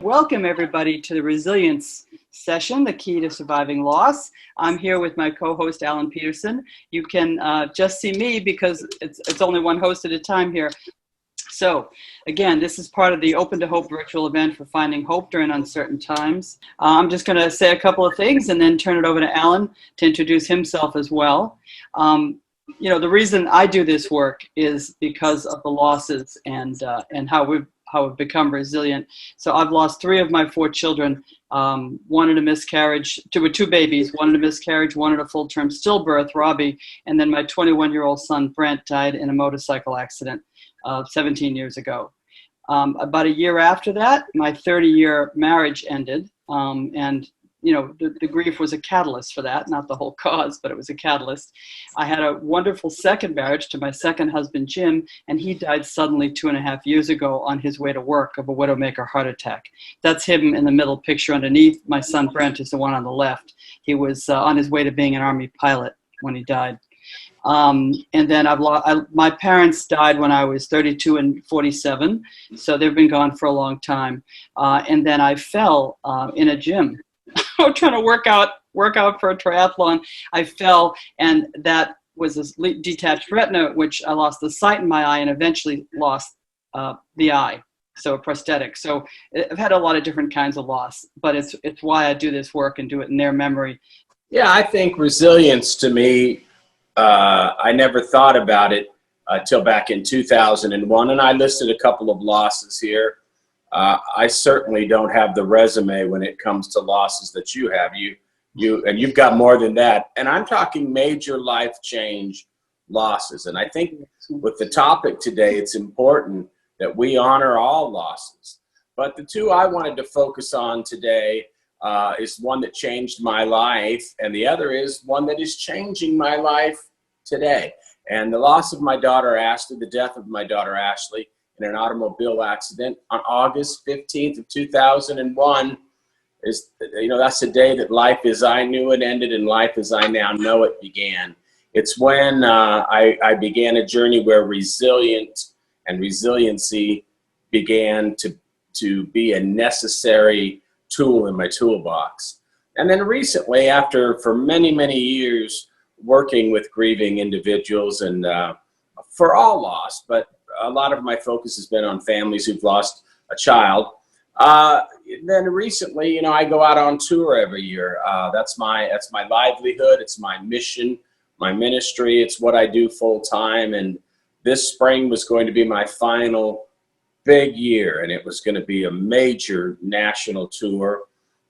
Welcome everybody to the resilience session, the key to surviving loss. I'm here with my co-host Alan Pedersen. You can just see me because it's only one host at a time here. So again, this is part of the Open to Hope virtual event for finding hope during uncertain times. I'm just going to say a couple of things and then turn it over to Alan to introduce himself as well. The reason I do this work is because of the losses and how we've become resilient. So I've lost 3 of my 4 children, one in a miscarriage, two babies, one in a miscarriage, one in a full-term stillbirth, Robbie, and then my 21-year-old son, Brent, died in a motorcycle accident 17 years ago. About a year after that, my 30-year marriage ended, and the grief was a catalyst for that, not the whole cause, but it was a catalyst. I had a wonderful second marriage to my second husband, Jim, and he died suddenly 2.5 years ago on his way to work of a widowmaker heart attack. That's him in the middle picture underneath. My son, Brent, is the one on the left. He was on his way to being an Army pilot when he died. And then my parents died when I was 32 and 47, so they've been gone for a long time. And then I fell in a gym. Trying to work out for a triathlon. I fell, and that was a detached retina, which I lost the sight in my eye and eventually lost the eye, so a prosthetic. So I've had a lot of different kinds of loss, but it's why I do this work and do it in their memory. Yeah, I think resilience to me, I never thought about it till back in 2001, and I listed a couple of losses here. I certainly don't have the resume when it comes to losses that you have. You've got more than that. And I'm talking major life change losses. And I think with the topic today, it's important that we honor all losses. But the 2 I wanted to focus on today is one that changed my life, and the other is one that is changing my life today. And the loss of my daughter, Ashley, the death of my daughter, Ashley, in an automobile accident on August 15th of 2001 is, that's the day that life as I knew it ended and life as I now know it began. It's when I began a journey where resilience and resiliency began to be a necessary tool in my toolbox. And then recently, for many, many years working with grieving individuals and for all loss, but a lot of my focus has been on families who've lost a child. Then recently, I go out on tour every year. That's my livelihood. It's my mission, my ministry. It's what I do full time. And this spring was going to be my final big year, and it was going to be a major national tour.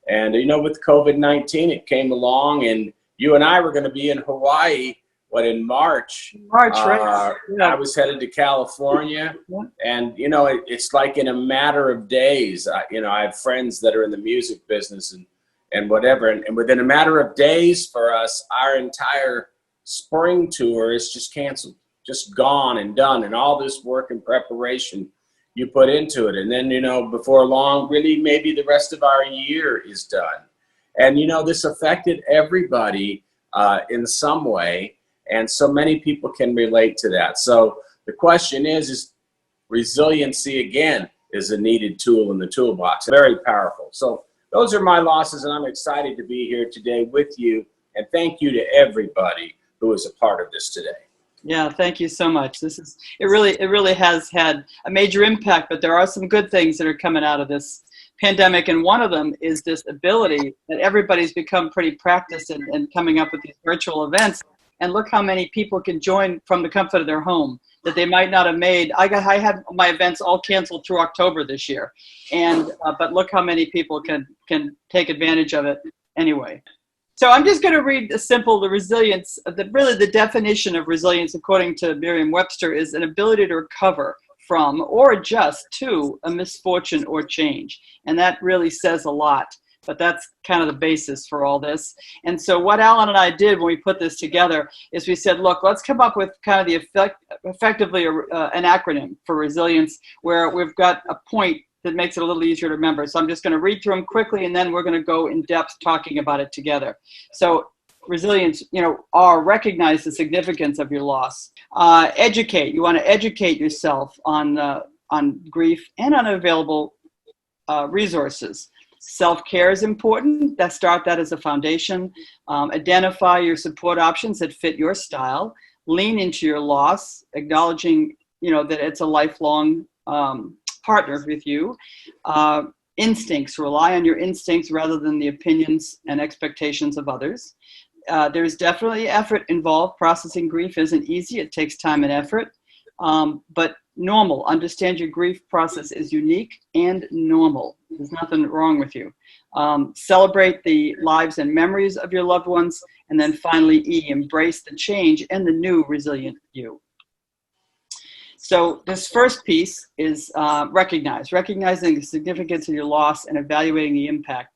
And with COVID-19, it came along, and you and I were going to be in Hawaii. In March, right? Yeah. I was headed to California, and it's like in a matter of days. I have friends that are in the music business and whatever, and within a matter of days for us, our entire spring tour is just canceled, just gone and done, and all this work and preparation you put into it, and then before long, really maybe the rest of our year is done, and this affected everybody in some way. And so many people can relate to that. So the question is resiliency, again, is a needed tool in the toolbox. Very powerful. So those are my losses, and I'm excited to be here today with you. And thank you to everybody who is a part of this today. Yeah, thank you so much. It really has had a major impact, but there are some good things that are coming out of this pandemic, and one of them is this ability that everybody's become pretty practiced in coming up with these virtual events. And look how many people can join from the comfort of their home that they might not have made. I had my events all canceled through October this year, and but look how many people can take advantage of it anyway. So I'm just going to read the resilience. The definition of resilience, according to Merriam-Webster, is an ability to recover from or adjust to a misfortune or change, and that really says a lot. But that's kind of the basis for all this. And so what Alan and I did when we put this together is we said, look, let's come up with kind of effectively an acronym for resilience where we've got a point that makes it a little easier to remember. So I'm just going to read through them quickly, and then we're going to go in depth talking about it together. So resilience, recognize the significance of your loss. Educate. You want to educate yourself on grief and unavailable resources. Self-care is important. Start that as a foundation. Identify your support options that fit your style. Lean into your loss, acknowledging, that it's a lifelong partner with you. Instincts, rely on your instincts rather than the opinions and expectations of others. There's definitely effort involved. Processing grief isn't easy. It takes time and effort, but normal. Understand your grief process is unique and normal. There's nothing wrong with you. Celebrate the lives and memories of your loved ones. And then finally, E, embrace the change and the new resilient you. So this first piece is recognizing the significance of your loss and evaluating the impact.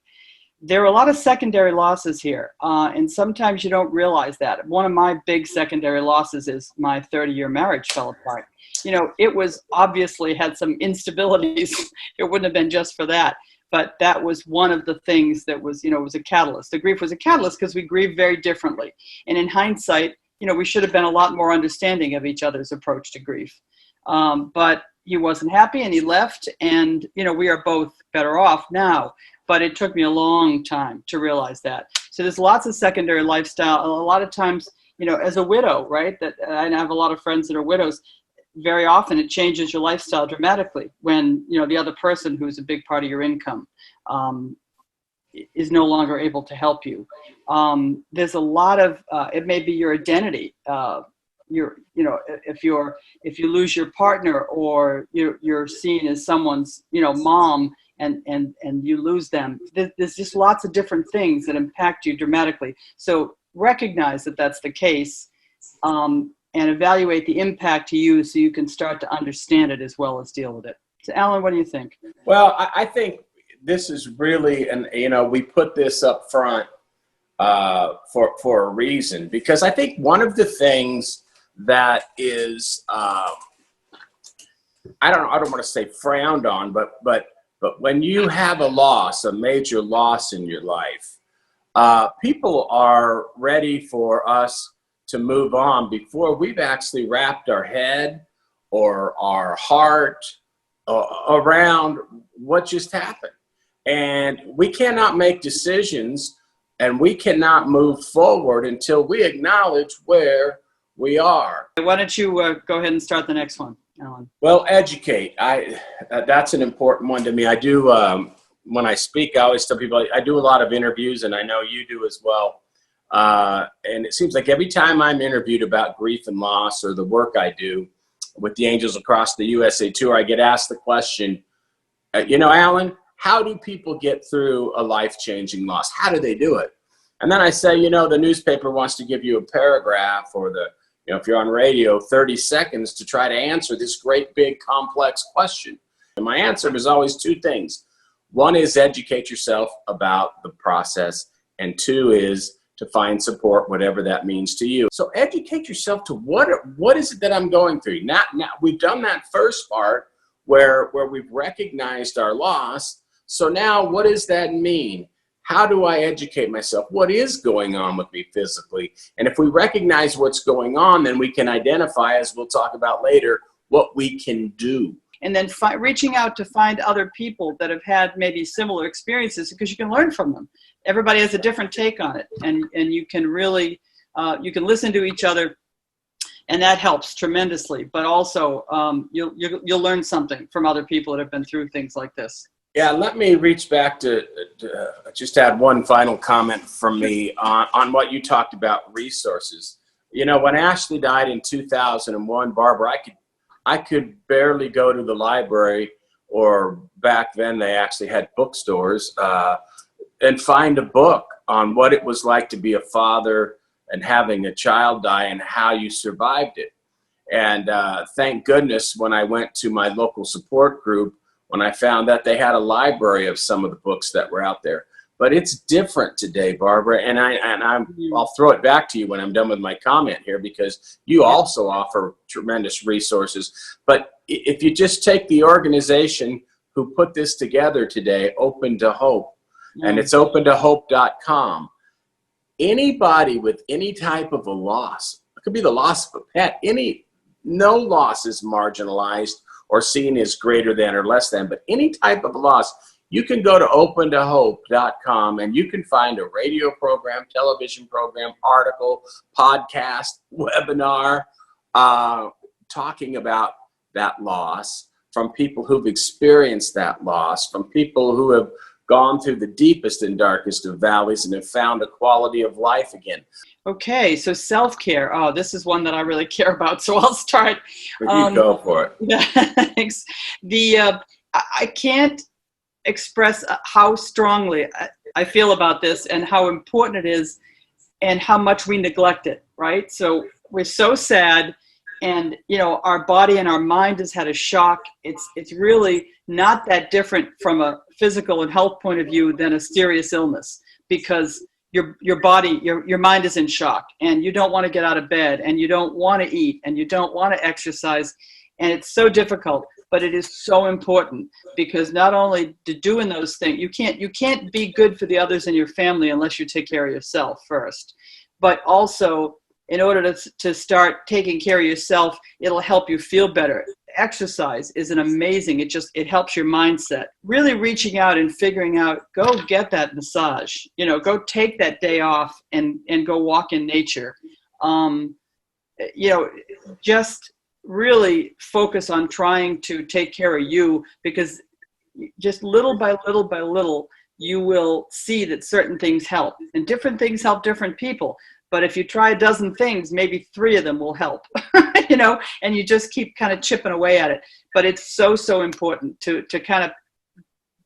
There are a lot of secondary losses here, and sometimes you don't realize that. One of my big secondary losses is my 30-year marriage fell apart. It was obviously had some instabilities. It wouldn't have been just for that. But that was one of the things that was, was a catalyst. The grief was a catalyst because we grieve very differently. And in hindsight, we should have been a lot more understanding of each other's approach to grief. But he wasn't happy and he left, and, we are both better off now. But it took me a long time to realize that. So there's lots of secondary lifestyle. A lot of times, as a widow, right, that I have a lot of friends that are widows, very often it changes your lifestyle dramatically when, the other person who's a big part of your income is no longer able to help you. There's a lot of, it may be your identity. If you lose your partner, or you're seen as someone's, mom, and you lose them, there's just lots of different things that impact you dramatically. So recognize that that's the case, and evaluate the impact to you so you can start to understand it as well as deal with it. So Alan, what do you think? Well, I think this is really, and we put this up front for a reason, because I think one of the things that is, I don't want to say frowned on, but when you have a loss, a major loss in your life, people are ready for us to move on before we've actually wrapped our head or our heart around what just happened. And we cannot make decisions and we cannot move forward until we acknowledge where we are. Why don't you go ahead and start the next one, Alan? Well, educate. That's an important one to me. I do, when I speak, I always tell people I do a lot of interviews, and I know you do as well. And it seems like every time I'm interviewed about grief and loss, or the work I do with the Angels Across the USA Tour, I get asked the question, Alan, how do people get through a life-changing loss? How do they do it? And then I say, the newspaper wants to give you a paragraph, or if you're on radio, 30 seconds to try to answer this great, big, complex question. And my answer is always two things. One is educate yourself about the process, and two is to find support, whatever that means to you. So educate yourself to what is it that I'm going through. Now we've done that first part where we've recognized our loss. So now what does that mean? How do I educate myself? What is going on with me physically? And if we recognize what's going on, then we can identify, as we'll talk about later, what we can do. And then reaching out to find other people that have had maybe similar experiences, because you can learn from them. Everybody has a different take on it, and you can really, you can listen to each other, and that helps tremendously. But also, you'll learn something from other people that have been through things like this. Yeah, let me reach back to just add one final comment from me on what you talked about, resources. When Ashley died in 2001, Barbara, I could barely go to the library, or back then they actually had bookstores, and find a book on what it was like to be a father and having a child die and how you survived it. And thank goodness when I went to my local support group, when I found that they had a library of some of the books that were out there. But it's different today, Barbara, and I'll throw it back to you when I'm done with my comment here, because you also offer tremendous resources. But if you just take the organization who put this together today, Open to Hope, and it's opentohope.com, anybody with any type of a loss, it could be the loss of a pet, no loss is marginalized or seen as greater than or less than, but any type of loss, you can go to opentohope.com and you can find a radio program, television program, article, podcast, webinar, talking about that loss, from people who've experienced that loss, from people who have gone through the deepest and darkest of valleys and have found a quality of life again. Okay, so self-care. Oh, this is one that I really care about, so I'll start. You go for it. Yeah, thanks. I can't express how strongly I feel about this and how important it is and how much we neglect it, right? So we're so sad, and our body and our mind has had a shock. It's really not that different from a physical and health point of view than a serious illness, because your body, your mind is in shock, and you don't want to get out of bed, and you don't want to eat, and you don't want to exercise, and it's so difficult. But it is so important, because not only doing those things, you can't be good for the others in your family unless you take care of yourself first. But also, in order to start taking care of yourself, it'll help you feel better. Exercise is an amazing, it helps your mindset. Really reaching out and figuring out, go get that massage, go take that day off and go walk in nature. Just really focus on trying to take care of you, because just little by little by little, you will see that certain things help, and different things help different people. But if you try a dozen things, maybe 3 of them will help, and you just keep kind of chipping away at it. But it's so, so important to kind of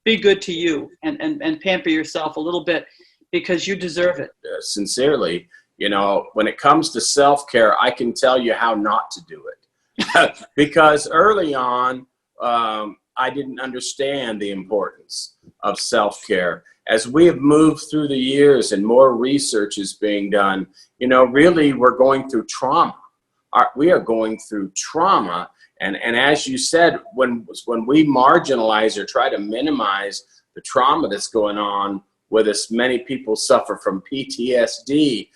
be good to you and pamper yourself a little bit, because you deserve it. Sincerely, when it comes to self-care, I can tell you how not to do it. Because early on, I didn't understand the importance of self-care. As we have moved through the years and more research is being done, really we're going through trauma. We are going through trauma. And as you said, when we marginalize or try to minimize the trauma that's going on with us, many people suffer from PTSD,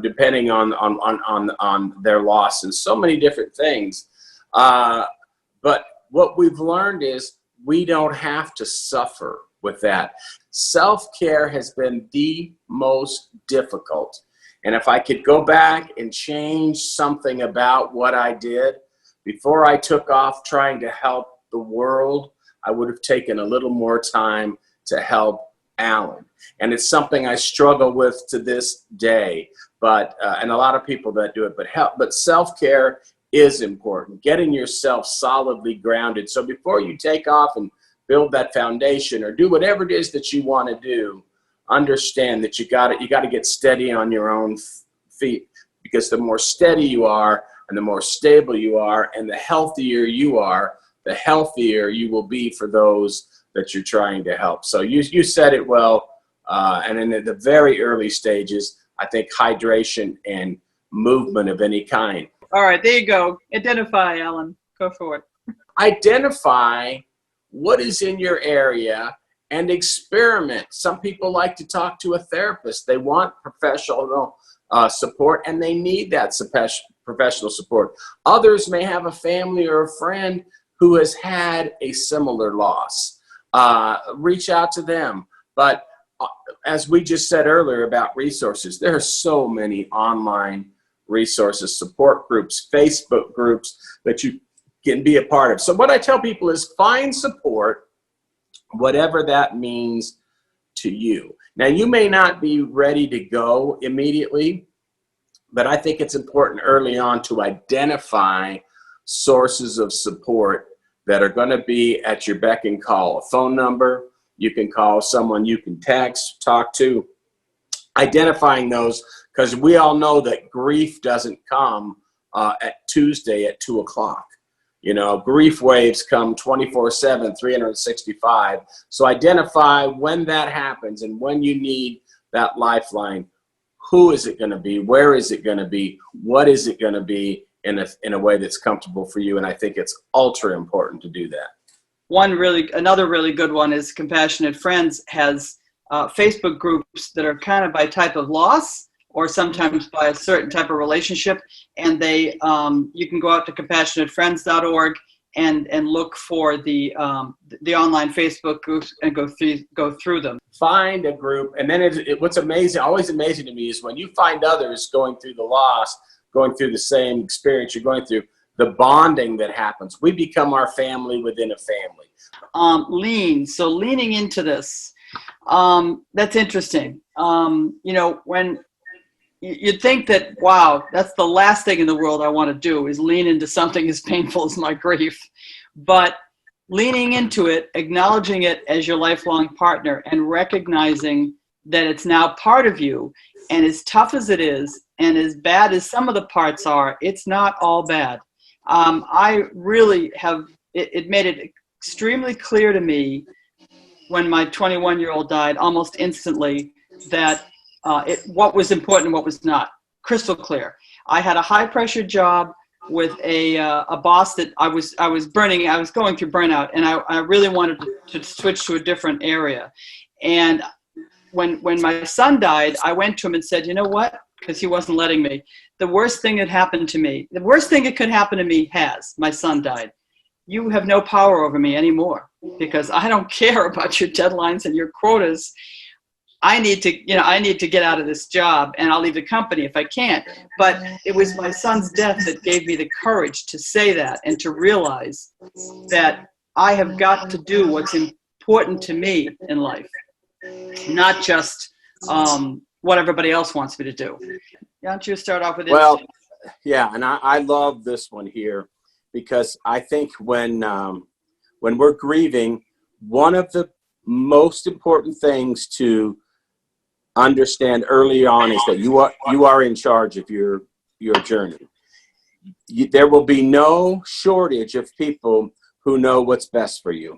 depending on their loss, and so many different things. But what we've learned is we don't have to suffer with that. Self-care has been the most difficult. And if I could go back and change something about what I did, before I took off trying to help the world, I would have taken a little more time to help Alan. And it's something I struggle with to this day, but and a lot of people that do it, but self-care is important. Getting yourself solidly grounded. So before you take off and build that foundation or do whatever it is that you want to do, understand that you got to get steady on your own feet, because the more steady you are and the more stable you are and the healthier you are, the healthier you will be for those that you're trying to help. So you said it well, and in the very early stages, I think hydration and movement of any kind. All right, there you go. Identify, Alan. Go for it. Identify what is in your area and experiment. Some people like to talk to a therapist. They want professional support, and they need that professional support. Others may have a family or a friend who has had a similar loss. Reach out to them. But as we just said earlier about resources, there are so many online resources, support groups, Facebook groups that you can be a part of. So what I tell people is find support, whatever that means to you. Now, you may not be ready to go immediately, but I think it's important early on to identify sources of support that are going to be at your beck and call. A phone number, you can call someone you can text, talk to. Identifying those, because we all know that grief doesn't come at Tuesday at 2 o'clock. Grief waves come 24/7, 365. So identify when that happens and when you need that lifeline. Who is it going to be? Where is it going to be? What is it going to be in a way that's comfortable for you? And I think it's ultra important to do that. Another really good one is Compassionate Friends has Facebook groups that are kind of by type of loss, or sometimes by a certain type of relationship, and they you can go out to compassionatefriends.org and look for the online Facebook groups and go through them. Find a group, and then what's amazing, always amazing to me, is when you find others going through the loss, going through the same experience you're going through, the bonding that happens. We become our family within a family. Leaning into this, that's interesting. When you'd think that, wow, that's the last thing in the world I want to do, is lean into something as painful as my grief. But leaning into it, acknowledging it as your lifelong partner, and recognizing that it's now part of you, and as tough as it is, and as bad as some of the parts are, it's not all bad. I really have, it made it extremely clear to me when my 21-year-old died, almost instantly, that what was important and what was not. Crystal clear. I had a high-pressure job with a boss that I was going through burnout, and I really wanted to switch to a different area. And when my son died, I went to him and said, you know what? Because he wasn't letting me. The worst thing that happened to me, the worst thing that could happen to me my son died. You have no power over me anymore, because I don't care about your deadlines and your quotas. I need to get out of this job, and I'll leave the company if I can't. But it was my son's death that gave me the courage to say that, and to realize that I have got to do what's important to me in life, not just what everybody else wants me to do. Why don't you start off with this? Well, yeah, and I love this one here, because I think when we're grieving, one of the most important things to understand early on is that you are in charge of your journey. There will be no shortage of people who know what's best for you.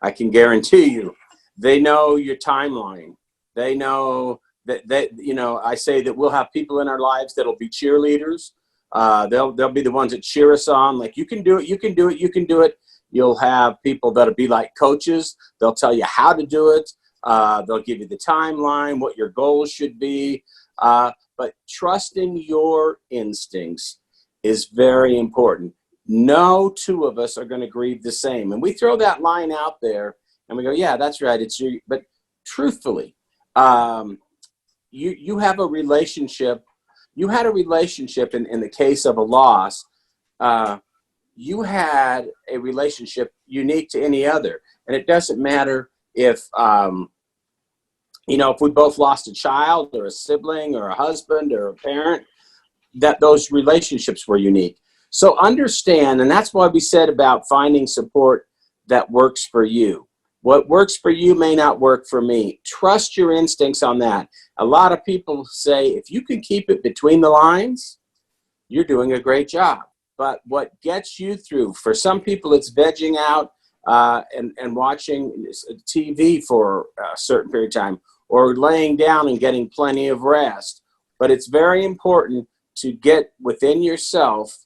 I can guarantee you, they know your timeline. They know that I say that we'll have people in our lives that'll be cheerleaders. They'll be the ones that cheer us on, like, you can do it, you can do it, you can do it. You'll have people that'll be like coaches. They'll tell you how to do it. They'll give you the timeline, what your goals should be. But trusting your instincts is very important. No two of us are going to grieve the same. And we throw that line out there and we go, yeah, that's right. But truthfully, you have a relationship. You had a relationship in the case of a loss. You had a relationship unique to any other. And it doesn't matter if we both lost a child or a sibling or a husband or a parent, that those relationships were unique. So understand, and that's why we said about finding support that works for you. What works for you may not work for me. Trust your instincts on that. A lot of people say, if you can keep it between the lines, you're doing a great job. But what gets you through, for some people, it's vegging out and watching TV for a certain period of time, or laying down and getting plenty of rest. But it's very important to get within yourself.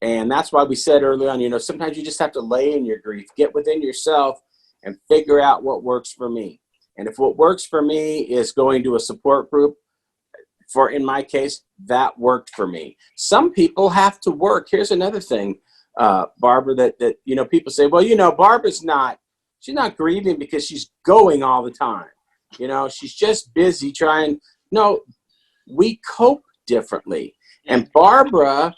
And that's why we said early on, sometimes you just have to lay in your grief, get within yourself and figure out what works for me. And if what works for me is going to a support group, in my case, that worked for me. Some people have to work. Here's another thing, Barbara, that people say, well, Barbara's she's not grieving because she's going all the time. She's just busy trying. No, we cope differently. And Barbara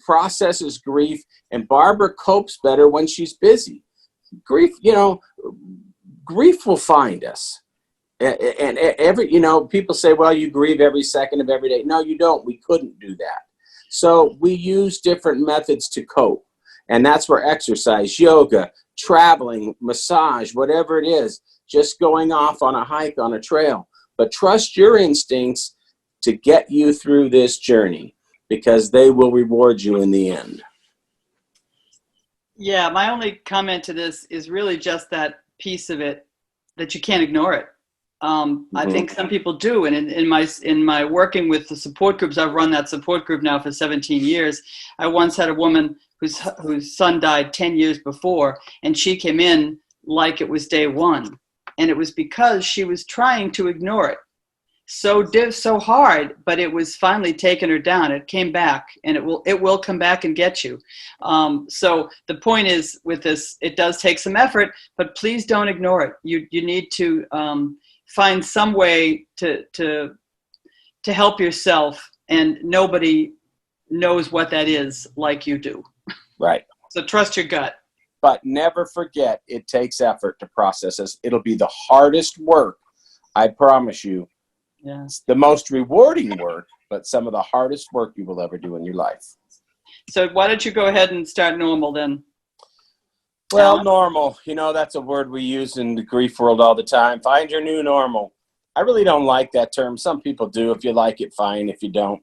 processes grief, and Barbara copes better when she's busy. Grief will find us. And people say, well, you grieve every second of every day. No, you don't. We couldn't do that. So we use different methods to cope. And that's where exercise, yoga, traveling, massage, whatever it is, just going off on a hike, on a trail. But trust your instincts to get you through this journey, because they will reward you in the end. Yeah, my only comment to this is really just that piece of it, that you can't ignore it. I think some people do, and in my working with the support groups, I've run that support group now for 17 years. I once had a woman whose son died 10 years before, and she came in like it was day one, and it was because she was trying to ignore it. so hard, but it was finally taking her down. It came back, and it will come back and get you. So the point is, with this, it does take some effort, but please don't ignore it. You need to find some way to help yourself, and nobody knows what that is like you do. Right. So trust your gut. But never forget, it takes effort to process this. It'll be the hardest work, I promise you. Yeah. It's the most rewarding work, but some of the hardest work you will ever do in your life. So why don't you go ahead and start normal then? Well, Alan? normal, that's a word we use in the grief world all the time. Find your new normal. I really don't like that term. Some people do. If you like it, fine. If you don't,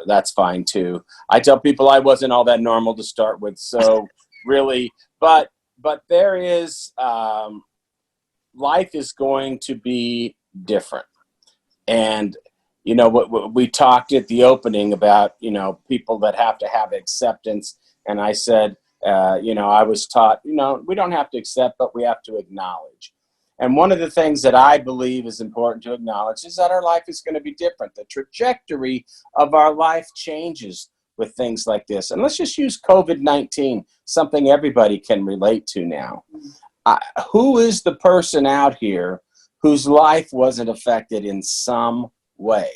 that's fine too. I tell people I wasn't all that normal to start with. So really, but there is, life is going to be different. And, what we talked at the opening about, people that have to have acceptance. And I said, I was taught, we don't have to accept, but we have to acknowledge. And one of the things that I believe is important to acknowledge is that our life is going to be different. The trajectory of our life changes with things like this. And let's just use COVID-19, something everybody can relate to now. Who is the person out here whose life wasn't affected in some way?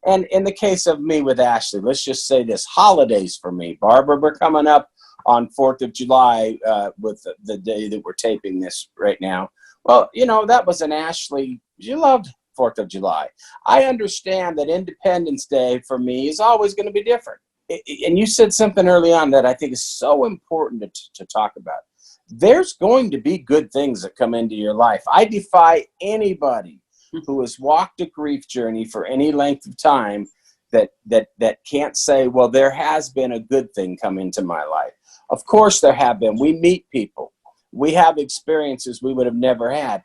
And in the case of me with Ashley, let's just say this, holidays for me. Barbara, we're coming up on 4th of July with the day that we're taping this right now. Well, that was an Ashley, she loved 4th of July. I understand that Independence Day for me is always going to be different. And you said something early on that I think is so important to talk about. There's going to be good things that come into your life. I defy anybody who has walked a grief journey for any length of time that can't say, well, there has been a good thing come into my life. Of course there have been. We meet people. We have experiences we would have never had.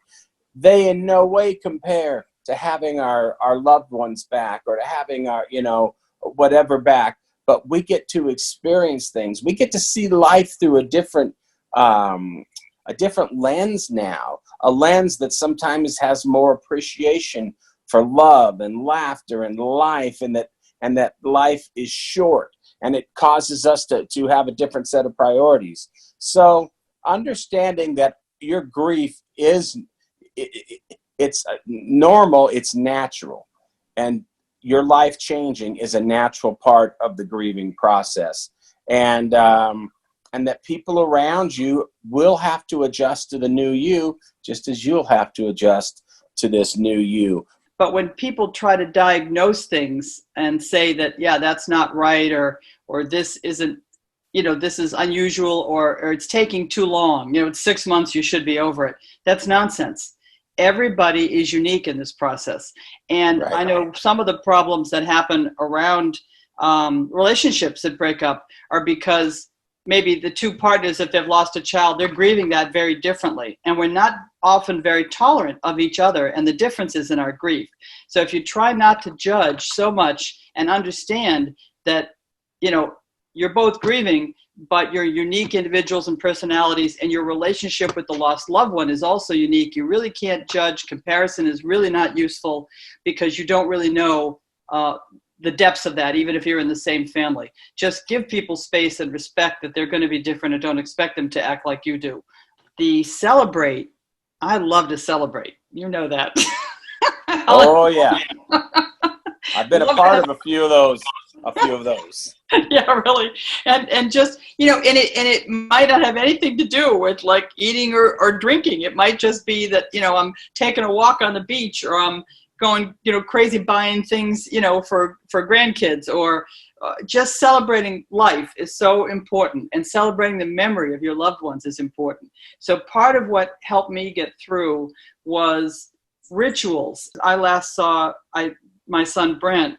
They in no way compare to having our loved ones back or to having our, whatever back. But we get to experience things. We get to see life through a different lens now, a lens that sometimes has more appreciation for love and laughter and life, and that life is short, and it causes us to have a different set of priorities. So understanding that your grief it's normal, it's natural, and your life changing is a natural part of the grieving process, and that people around you will have to adjust to the new you, just as you'll have to adjust to this new you. But when people try to diagnose things and say that, yeah, that's not right, or this isn't, this is unusual, or it's taking too long, it's 6 months, you should be over it. That's nonsense. Everybody is unique in this process. And right. I know some of the problems that happen around relationships that break up are because maybe the two partners, if they've lost a child, they're grieving that very differently. And we're not often very tolerant of each other and the differences in our grief. So if you try not to judge so much and understand that, you're both grieving, but you're unique individuals and personalities, and your relationship with the lost loved one is also unique. You really can't judge. Comparison is really not useful because you don't really know the depths of that, even if you're in the same family. Just give people space and respect that they're going to be different, and don't expect them to act like you do. The celebrate, I love to celebrate. You know that. Oh, yeah. I've been a part of a few of those. Yeah, really. And just, and it might not have anything to do with like eating or drinking. It might just be that, I'm taking a walk on the beach, or I'm going, crazy buying things, for grandkids, or just celebrating life is so important, and celebrating the memory of your loved ones is important. So part of what helped me get through was rituals. I last saw my son Brent.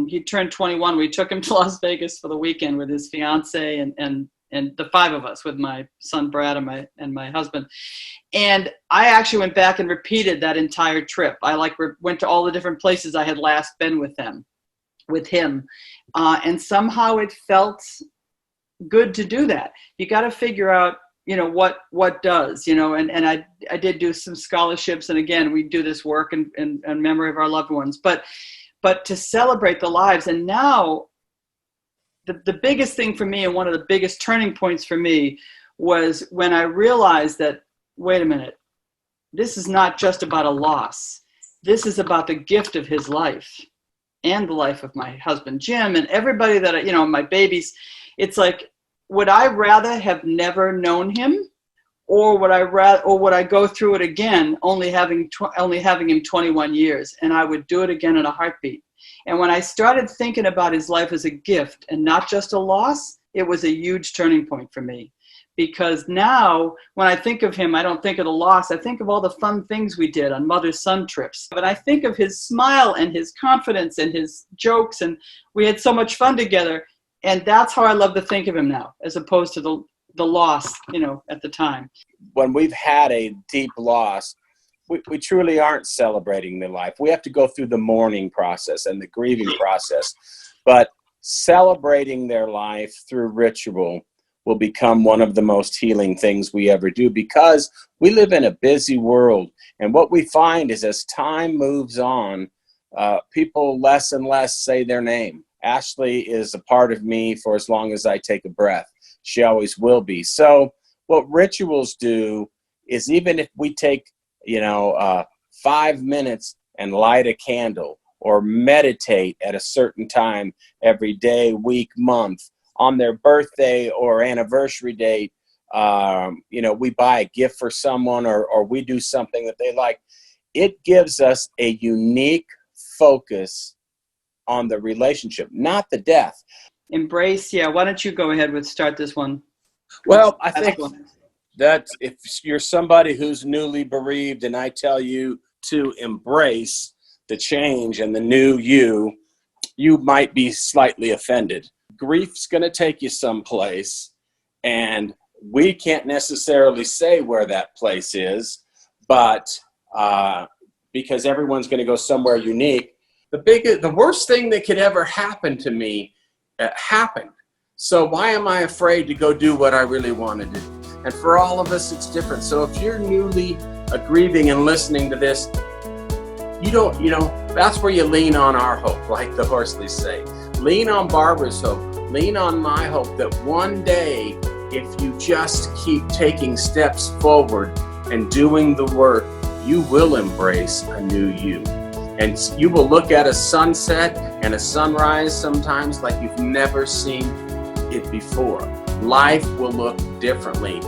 He turned 21. We took him to Las Vegas for the weekend with his fiance and the five of us, with my son Brad and my husband. And I actually went back and repeated that entire trip. I went to all the different places I had last been with him. And somehow it felt good to do that. You got to figure out, what does, and I did do some scholarships, and again, we do this work in memory of our loved ones, but to celebrate the lives. And now the biggest thing for me, and one of the biggest turning points for me, was when I realized that, wait a minute, this is not just about a loss. This is about the gift of his life and the life of my husband, Jim, and everybody that, my babies. It's like, would I rather have never known him, or would I go through it again, only having him 21 years, and I would do it again in a heartbeat. And when I started thinking about his life as a gift and not just a loss, it was a huge turning point for me. Because now, when I think of him, I don't think of the loss. I think of all the fun things we did on mother-son trips. But I think of his smile and his confidence and his jokes, and we had so much fun together. And that's how I love to think of him now, as opposed to the loss, at the time. When we've had a deep loss, we truly aren't celebrating their life. We have to go through the mourning process and the grieving process. But celebrating their life through ritual will become one of the most healing things we ever do, because we live in a busy world. And what we find is, as time moves on, people less and less say their name. Ashley is a part of me for as long as I take a breath. She always will be. So what rituals do is, even if we take 5 minutes and light a candle, or meditate at a certain time every day, week, month, on their birthday or anniversary date, we buy a gift for someone, or we do something that they like. It gives us a unique focus on the relationship, not the death. Embrace. Yeah. Why don't you go ahead with start this one? Well, I think that if you're somebody who's newly bereaved and I tell you to embrace the change and the new you might be slightly offended. Grief's going to take you someplace, and we can't necessarily say where that place is, but because everyone's going to go somewhere unique. The worst thing that could ever happen to me happened. So why am I afraid to go do what I really want to do? And for all of us, it's different. So if you're newly grieving and listening to this, that's where you lean on our hope, like the Horsleys say. Lean on Barbara's hope. Lean on my hope that one day, if you just keep taking steps forward and doing the work, you will embrace a new you. And you will look at a sunset and a sunrise sometimes like you've never seen it before. Life will look differently